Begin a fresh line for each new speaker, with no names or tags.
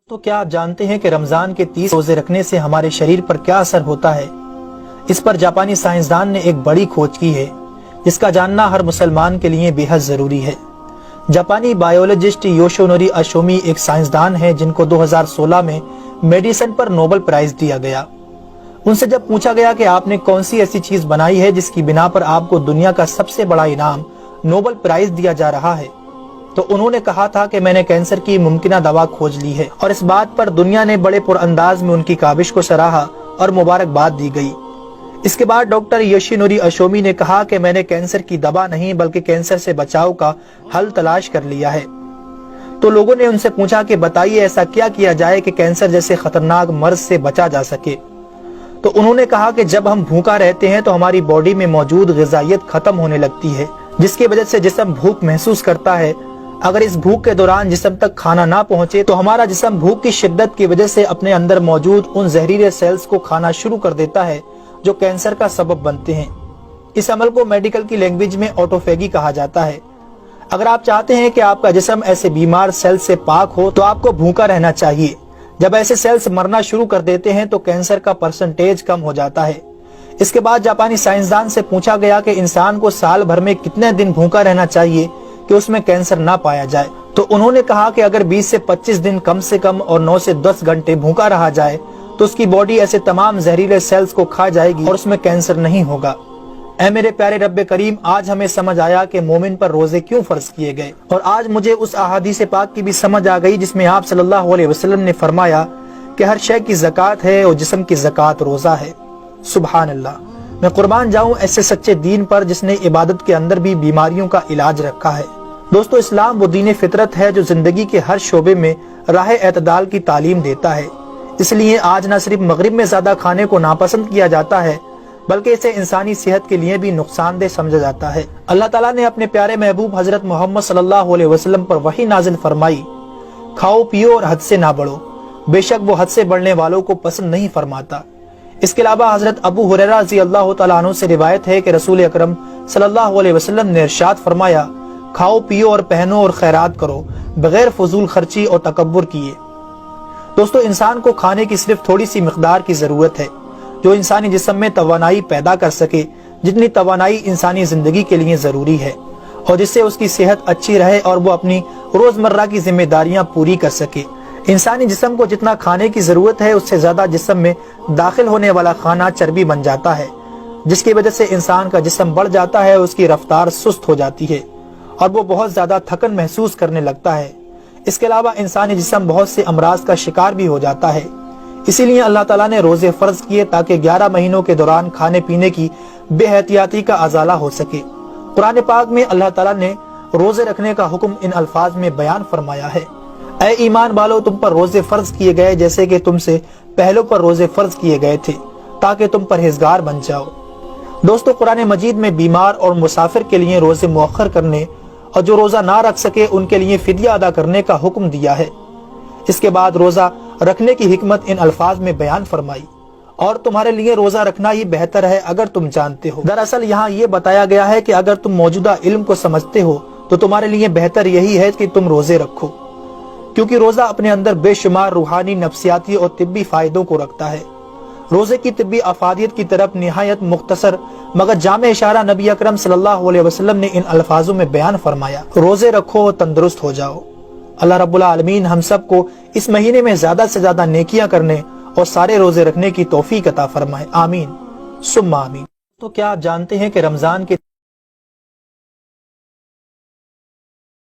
تو کیا آپ جانتے ہیں کہ رمضان کے 30 روزے رکھنے سے ہمارے شریر پر کیا اثر ہوتا ہے؟ اس پر جاپانی سائنسدان نے ایک بڑی کھوج کی ہے جس کا جاننا ہر مسلمان کے لیے بے حد ضروری ہے۔ جاپانی بائیولوجسٹ یوشونوری اشومی ایک سائنسدان ہے جن کو 2016 میں میڈیسن پر نوبل پرائز دیا گیا۔ ان سے جب پوچھا گیا کہ آپ نے کون سی ایسی چیز بنائی ہے جس کی بنا پر آپ کو دنیا کا سب سے بڑا انعام نوبل پرائز دیا جا رہا ہے، تو انہوں نے کہا تھا کہ میں نے کینسر کی ممکنہ دوا کھوج لی ہے، اور اس بات پر دنیا نے بڑے پر انداز میں ان کی کاوش کو سراہا اور مبارکباد دی گئی۔ اس کے بعد ڈاکٹر یوشینوری اشومی نے کہا کہ میں نے کینسر کی دوا نہیں بلکہ کینسر سے بچاؤ کا حل تلاش کر لیا ہے۔ تو لوگوں نے ان سے پوچھا کہ بتائیے ایسا کیا کیا جائے کہ کینسر جیسے خطرناک مرض سے بچا جا سکے؟ تو انہوں نے کہا کہ جب ہم بھوکا رہتے ہیں تو ہماری باڈی میں موجود غذائیت ختم ہونے لگتی ہے، جس کی وجہ سے جسم بھوک محسوس کرتا ہے۔ اگر اس بھوک کے دوران جسم تک کھانا نہ پہنچے تو ہمارا جسم بھوک کی شدت کی وجہ سے اپنے اندر موجود ان زہریلے سیلز کو کھانا شروع کر دیتا ہے جو کینسر کا سبب بنتے ہیں۔ اس عمل کو میڈیکل کی لینگویج میں آٹوفیگی کہا جاتا ہے۔ اگر آپ چاہتے ہیں کہ آپ کا جسم ایسے بیمار سیل سے پاک ہو تو آپ کو بھوکا رہنا چاہیے۔ جب ایسے سیلز مرنا شروع کر دیتے ہیں تو کینسر کا پرسنٹیج کم ہو جاتا ہے۔ اس کے بعد جاپانی سائنسدان سے پوچھا گیا کہ انسان کو سال بھر میں کتنے دن بھوکا رہنا چاہیے کہ اس میں کینسر نہ پایا جائے؟ تو انہوں نے کہا کہ اگر 20 سے 25 دن کم سے کم اور 9 سے 10 گھنٹے بھوکا رہا جائے تو اس کی باڈی ایسے تمام زہریلے سیلز کو کھا جائے گی اور اس میں کینسر نہیں ہوگا۔ اے میرے پیارے رب کریم، آج ہمیں سمجھ آیا کہ مومن پر روزے کیوں فرض کیے گئے، اور آج مجھے اس احادیث پاک کی بھی سمجھ آ گئی جس میں آپ صلی اللہ علیہ وسلم نے فرمایا کہ ہر شے کی زکوٰۃ ہے اور جسم کی زکوٰۃ روزہ ہے۔ سبحان اللہ! میں قربان جاؤں ایسے سچے دین پر جس نے عبادت کے اندر بھی بیماریوں کا علاج رکھا ہے۔ دوستو، اسلام وہ دین فطرت ہے جو زندگی کے ہر شعبے میں راہ اعتدال کی تعلیم دیتا ہے۔ اس لیے آج نہ صرف مغرب میں زیادہ کھانے کو ناپسند کیا جاتا ہے بلکہ اسے انسانی صحت کے لیے بھی نقصان دہ سمجھا جاتا ہے۔ اللہ تعالیٰ نے اپنے پیارے محبوب حضرت محمد صلی اللہ علیہ وسلم پر وحی نازل فرمائی، کھاؤ پیو اور حد سے نہ بڑھو، بے شک وہ حد سے بڑھنے والوں کو پسند نہیں فرماتا۔ اس کے علاوہ حضرت ابو ہریرہ رضی اللہ تعالیٰ عنہ سے روایت ہے کہ رسول اکرم صلی اللہ علیہ وسلم نے ارشاد فرمایا، کھاؤ پیو اور پہنو اور خیرات کرو بغیر فضول خرچی اور تکبر کیے۔ دوستو، انسان کو کھانے کی صرف تھوڑی سی مقدار کی ضرورت ہے جو انسانی جسم میں توانائی پیدا کر سکے، جتنی توانائی انسانی زندگی کے لیے ضروری ہے، اور جس سے اس کی صحت اچھی رہے اور وہ اپنی روزمرہ کی ذمہ داریاں پوری کر سکے۔ انسانی جسم کو جتنا کھانے کی ضرورت ہے اس سے زیادہ جسم میں داخل ہونے والا کھانا چربی بن جاتا ہے، جس کی وجہ سے انسان کا جسم بڑھ جاتا ہے، اس کی رفتار سست ہو جاتی ہے اور وہ بہت زیادہ تھکن محسوس کرنے لگتا ہے۔ اس کے علاوہ انسانی جسم بہت سے امراض کا شکار بھی ہو جاتا ہے۔ اسی لیے اللہ تعالیٰ نے روزے فرض کیے تاکہ 11 مہینوں کے دوران کھانے پینے کی بے احتیاطی کا ازالہ ہو سکے۔ قرآن پاک میں اللہ تعالیٰ نے روزے رکھنے کا حکم ان الفاظ میں بیان فرمایا ہے، اے ایمان والو، تم پر روزے فرض کیے گئے جیسے کہ تم سے پہلوں پر روزے فرض کیے گئے تھے تاکہ تم پرہیزگار بن جاؤ۔ دوستو، قرآن مجید میں بیمار اور مسافر کے لیے روزے مؤخر کرنے اور جو روزہ نہ رکھ سکے ان کے لیے فدیہ ادا کرنے کا حکم دیا ہے۔ اس کے بعد روزہ رکھنے کی حکمت ان الفاظ میں بیان فرمائی، اور تمہارے لیے روزہ رکھنا ہی بہتر ہے اگر تم جانتے ہو۔ دراصل یہاں یہ بتایا گیا ہے کہ اگر تم موجودہ علم کو سمجھتے ہو تو تمہارے لیے بہتر یہی ہے کہ تم روزے رکھو، کیونکہ روزہ اپنے اندر بے شمار روحانی، نفسیاتی اور طبی فائدوں کو رکھتا ہے۔ روزے کی طبی افادیت کی طرف نہایت مختصر مگر جامع اشارہ نبی اکرم صلی اللہ علیہ وسلم نے ان الفاظوں میں بیان فرمایا، روزے رکھو اور تندرست ہو جاؤ۔ اللہ رب العالمین ہم سب کو اس مہینے میں زیادہ سے زیادہ نیکیاں کرنے اور سارے روزے رکھنے کی توفیق عطا فرمائے، آمین ثم آمین۔ تو کیا آپ جانتے ہیں کہ رمضان کے